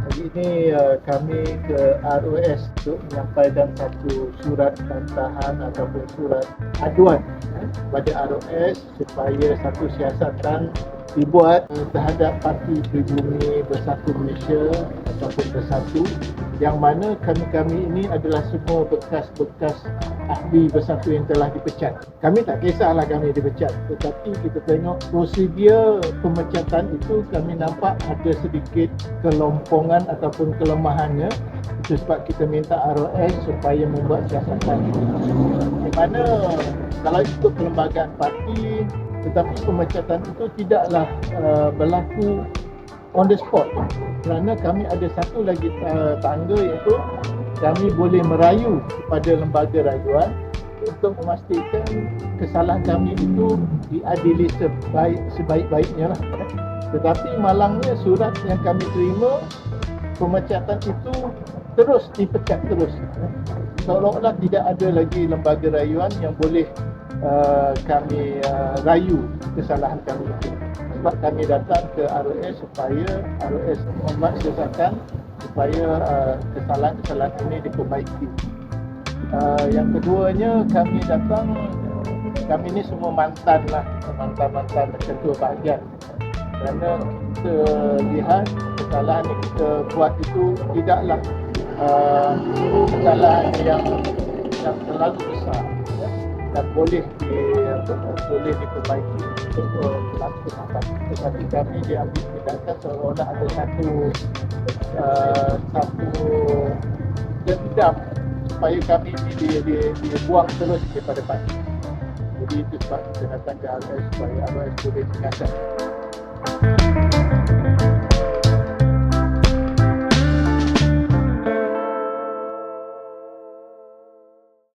Hari ini kami ke ROS untuk menyampaikan satu surat bantahan ataupun surat aduan kepada ROS supaya satu siasatan dibuat terhadap Parti Pribumi Bersatu Malaysia ataupun Bersatu, yang mana kami-kami ini adalah semua bekas-bekas ahli Bersatu yang telah dipecat. Kami tak kisahlah kami dipecat, tetapi kita tengok prosedur pemecatan itu kami nampak ada sedikit kelompongan ataupun kelemahannya. Itu sebab kita minta ROS supaya membuat siasatan di mana kalau ikut perlembagaan parti, tetapi pemecatan itu tidaklah berlaku on the spot, kerana kami ada satu lagi tangga, iaitu kami boleh merayu kepada lembaga rayuan untuk memastikan kesalahan kami itu diadili sebaik-baiknya lah. Tetapi malangnya surat yang kami terima, pemecatan itu terus dipecat terus, seolah-olah tidak ada lagi lembaga rayuan yang boleh kami rayu kesalahan kami itu. Sebab kami datang ke ROS supaya ROS membuat siasatan supaya kesalahan-kesalahan ini diperbaiki. Yang keduanya, kami datang, kami ni semua mantan ketua bahagian, kerana kita lihat kesalahan yang kita buat itu tidaklah kesalahan yang terlalu besar dan boleh diperbaiki untuk pelaku sahabat. Tetapi kami diambil tindakan seolah-olah ada satu dendam supaya kami ini dibuang terus daripada parti. Jadi itu sebab kita datang ke ROS supaya ROS boleh mengajar.